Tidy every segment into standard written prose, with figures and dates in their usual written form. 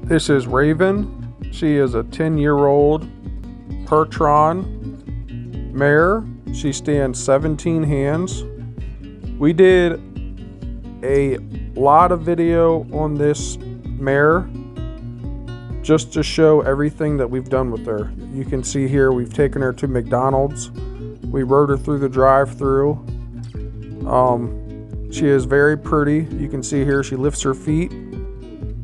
This is Raven. She is a 10-year-old Percheron mare. She stands 17 hands. We did a lot of video on this mare just to show everything that we've done with her. You can see here we've taken her to McDonald's. We rode her through the drive-through. She is very pretty. You can see here she lifts her feet.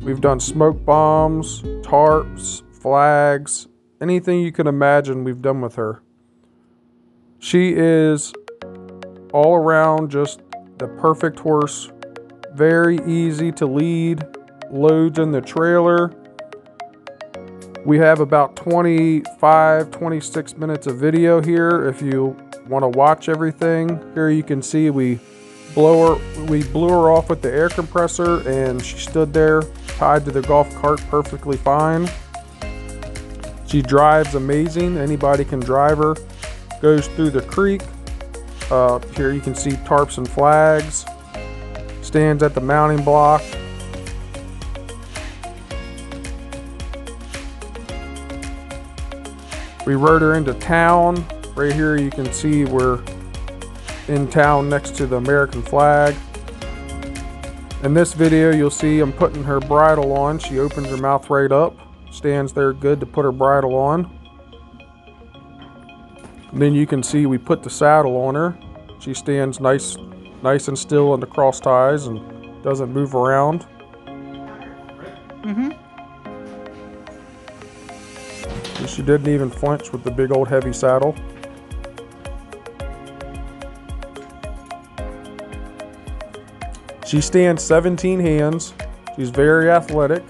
We've done smoke bombs, tarps, flags, anything you can imagine we've done with her. She is all around just the perfect horse. Very easy to lead, loads in the trailer. We have about 25-26 minutes of video here if you want to watch everything. Here you can see we blew her off with the air compressor and she stood there tied to the golf cart perfectly fine. She drives amazing. Anybody can drive her. Goes through the creek. Here you can see tarps and flags. Stands at the mounting block. We rode her into town. Right here you can see we're in town next to the American flag. In this video you'll see I'm putting her bridle on. She opens her mouth right up. Stands there good to put her bridle on. And then you can see we put the saddle on her. She stands nice and still in the cross ties and doesn't move around. She didn't even flinch with the big old heavy saddle. She stands 17 hands. She's very athletic.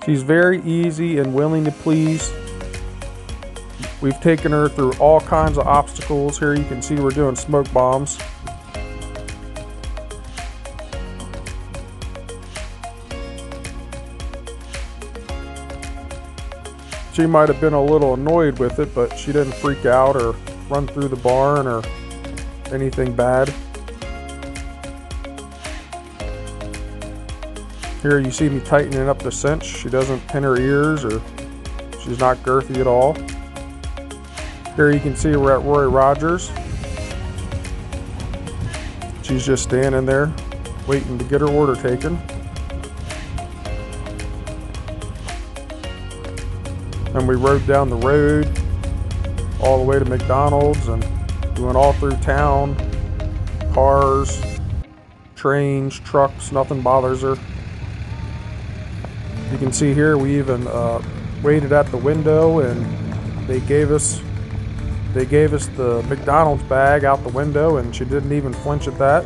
She's very easy and willing to please. We've taken her through all kinds of obstacles. Here you can see we're doing smoke bombs. She might have been a little annoyed with it, but she didn't freak out or run through the barn or anything bad. Here you see me tightening up the cinch. She doesn't pin her ears or she's not girthy at all. Here you can see we're at Roy Rogers. She's just standing there waiting to get her order taken. And we rode down the road all the way to McDonald's and went all through town. Cars, trains, trucks, nothing bothers her. You can see here we even waited at the window and they gave us the McDonald's bag out the window and she didn't even flinch at that.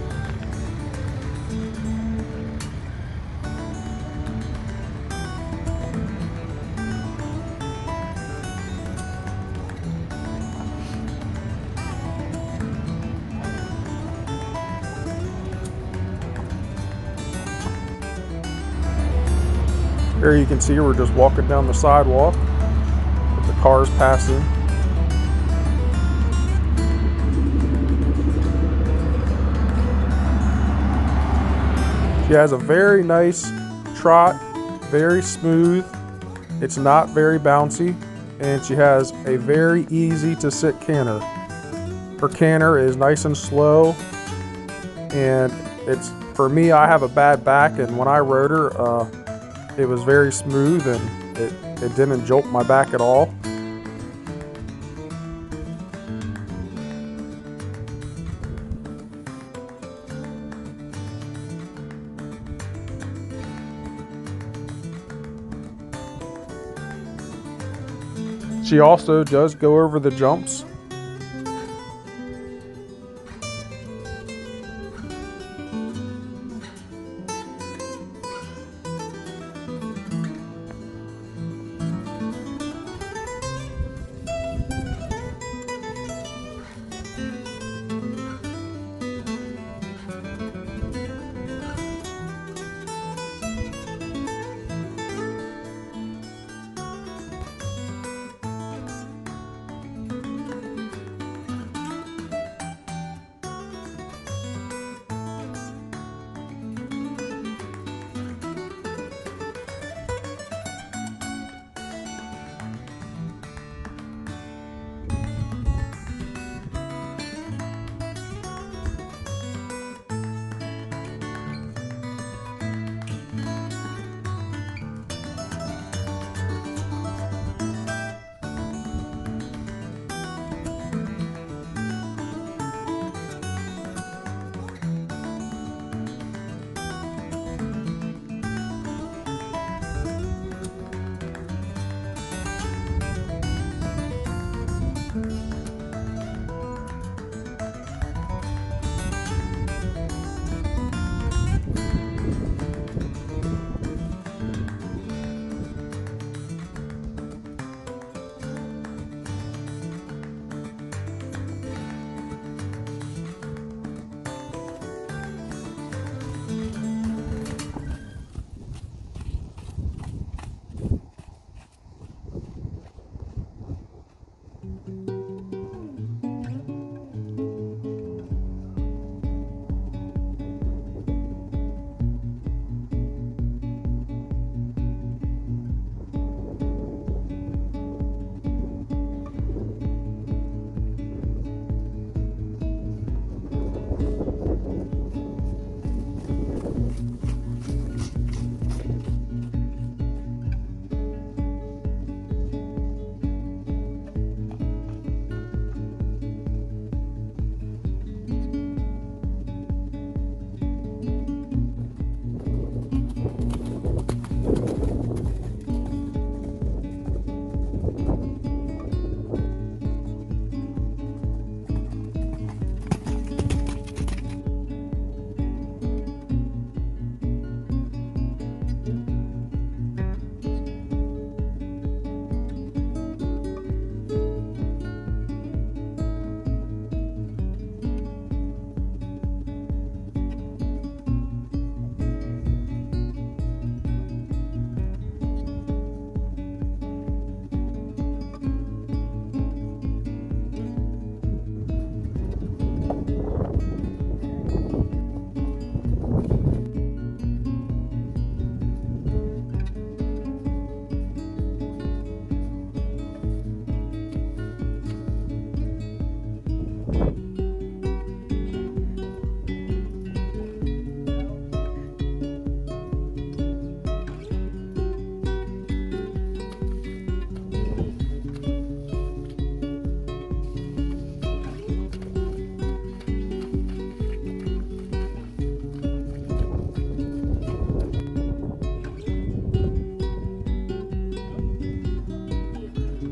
Here you can see we're just walking down the sidewalk with the cars passing. She has a very nice trot, very smooth. It's not very bouncy, and she has a very easy to sit canter. Her canter is nice and slow, and it's, for me, I have a bad back, and when I rode her, it was very smooth and it didn't jolt my back at all. She also does go over the jumps.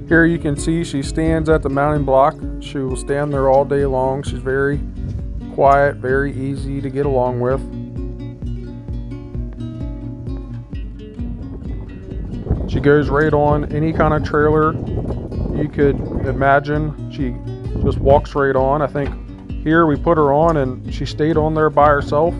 Here you can see she stands at the mounting block. She will stand there all day long. She's very quiet, very easy to get along with. She goes right on any kind of trailer you could imagine. She just walks right on. I think here we put her on and she stayed on there by herself.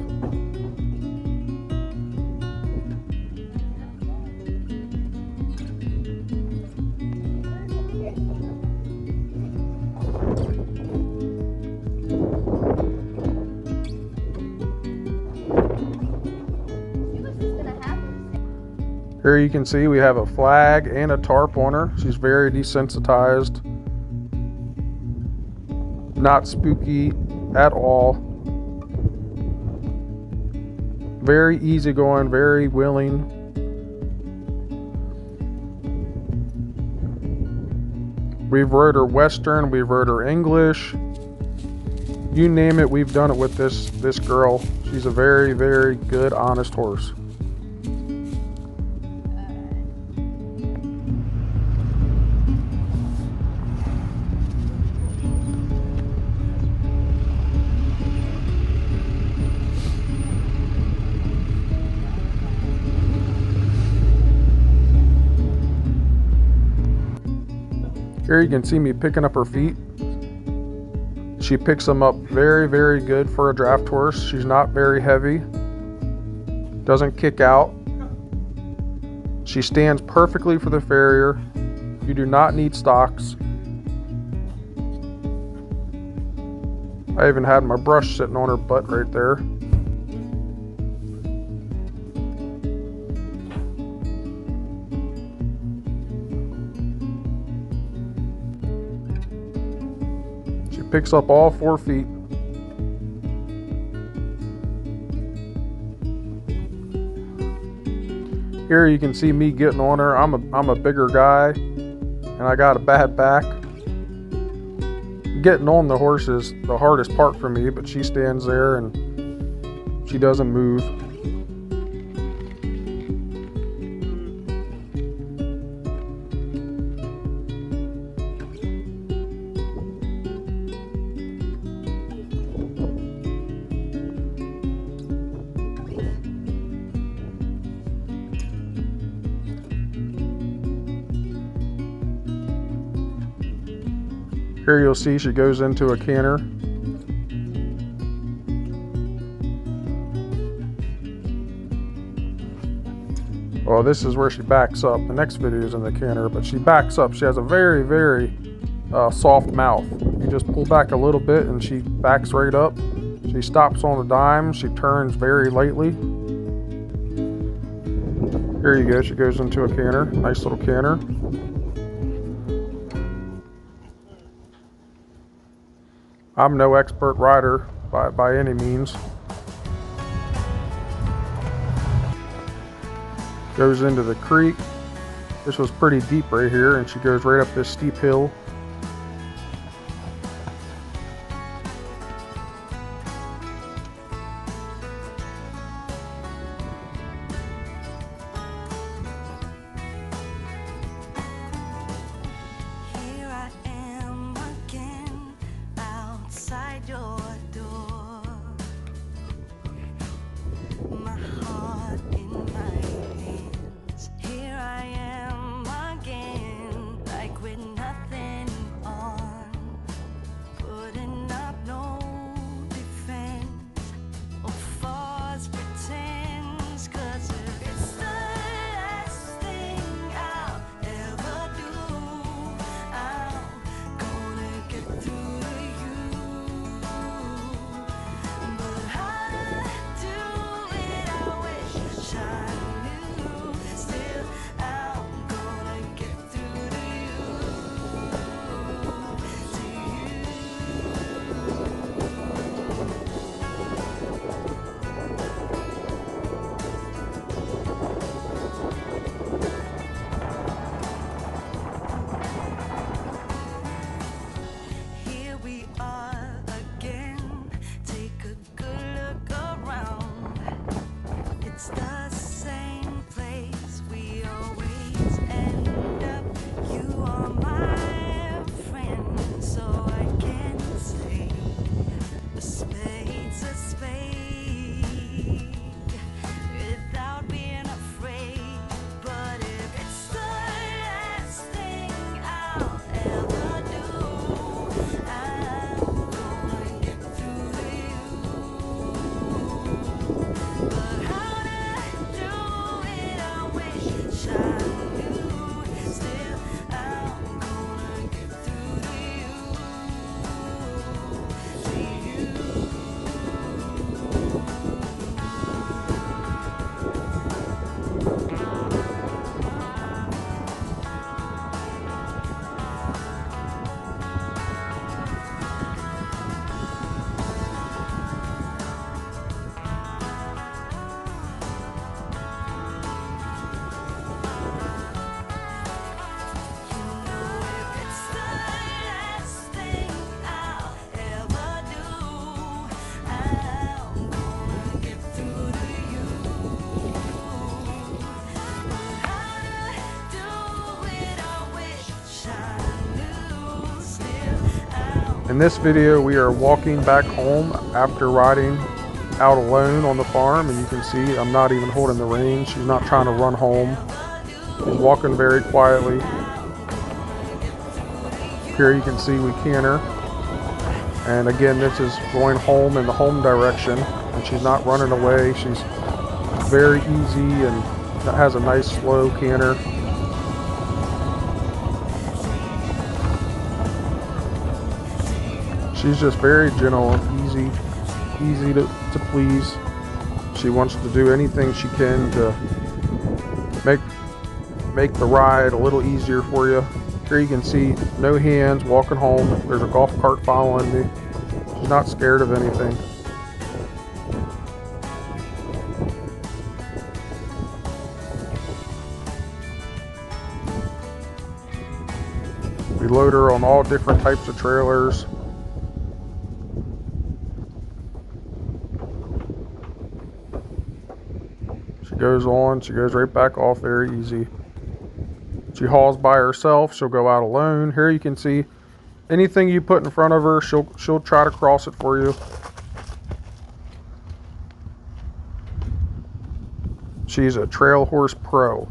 Here you can see we have a flag and a tarp on her. She's very desensitized. Not spooky at all. Very easygoing, very willing. We've rode her Western, we've rode her English. You name it, we've done it with this girl. She's a very, very good, honest horse. Here you can see me picking up her feet. She picks them up very, very good for a draft horse. She's not very heavy. Doesn't kick out. She stands perfectly for the farrier. You do not need stocks. I even had my brush sitting on her butt right there. Picks up all 4 feet. Here you can see me getting on her. I'm a bigger guy and I got a bad back. Getting on the horse is the hardest part for me, but she stands there and she doesn't move. Here you'll see she goes into a canter. Well, this is where she backs up. The next video is in the canter, but she backs up. She has a very, very soft mouth. You just pull back a little bit and she backs right up. She stops on a dime. She turns very lightly. Here you go. She goes into a canter. Nice little canter. I'm no expert rider by any means. Goes into the creek. This was pretty deep right here, and she goes right up this steep hill. Here I am again, like with nothing In this video, we are walking back home after riding out alone on the farm, and you can see I'm not even holding the reins. She's not trying to run home. She's walking very quietly. Here you can see we canter. And again, this is going home in the home direction, and she's not running away. She's very easy and has a nice slow canter. She's just very gentle and easy to please. She wants to do anything she can to make the ride a little easier for you. Here you can see no hands, walking home. There's a golf cart following me. She's not scared of anything. We load her on all different types of trailers. She goes on, she goes right back off very easy. She hauls by herself, she'll go out alone. Here you can see anything you put in front of her, she'll try to cross it for you. She's a trail horse pro.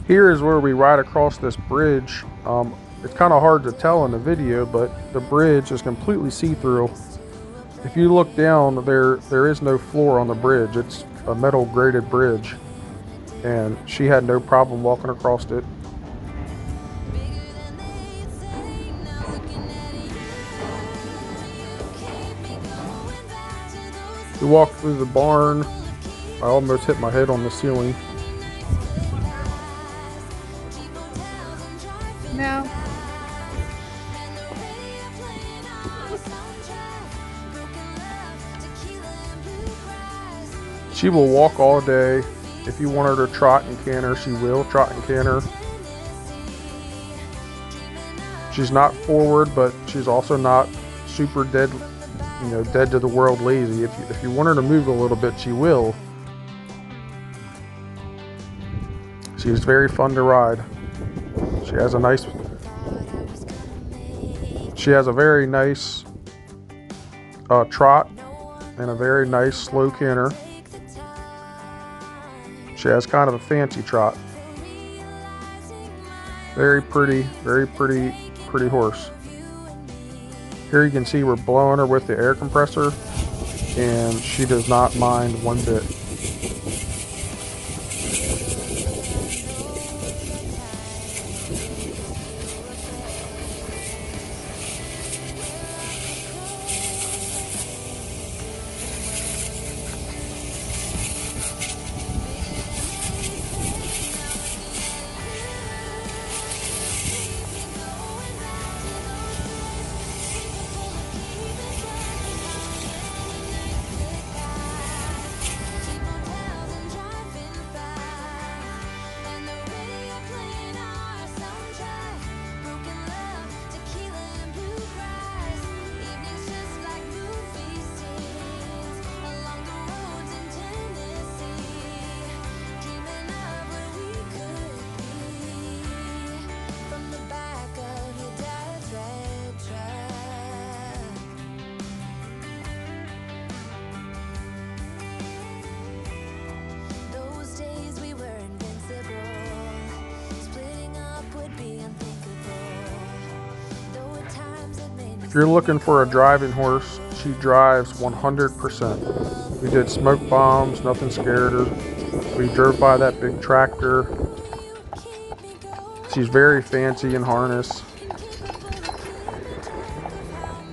Here is where we ride across this bridge. It's kind of hard to tell in the video, but the bridge is completely see-through. If you look down, there is no floor on the bridge. It's a metal graded bridge, and she had no problem walking across it. We walked through the barn. I almost hit my head on the ceiling. No. She will walk all day. If you want her to trot and canter, she will trot and canter. She's not forward, but she's also not super dead, dead to the world lazy. If you want her to move a little bit, she will. She's very fun to ride. She has a very nice trot and a very nice slow canter. She has kind of a fancy trot. Very pretty horse. Here you can see we're blowing her with the air compressor, and she does not mind one bit. If you're looking for a driving horse, she drives 100%. We did smoke bombs, nothing scared her. We drove by that big tractor. She's very fancy in harness.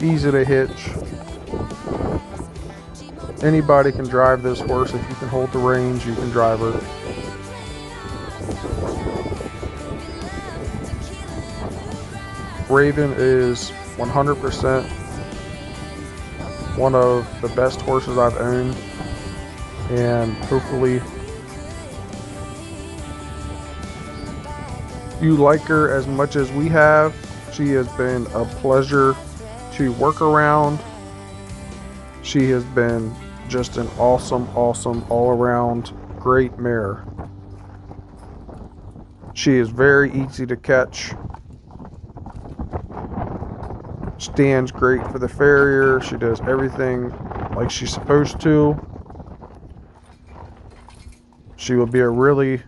Easy to hitch. Anybody can drive this horse. If you can hold the reins, you can drive her. Raven is 100% one of the best horses I've owned, and hopefully you like her as much as we have. She has been a pleasure to work around. She has been just an awesome all-around great mare. She is very easy to catch. Stands great for the farrier. She does everything like she's supposed to. She will be a really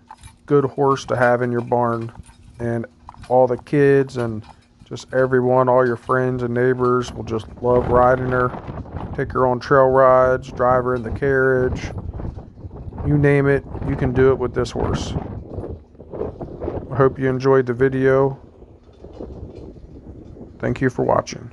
good horse to have in your barn, and all the kids and just everyone, all your friends and neighbors will just love riding her. Take her on trail rides, drive her in the carriage, you name it, you can do it with this horse. I hope you enjoyed the video. Thank you for watching.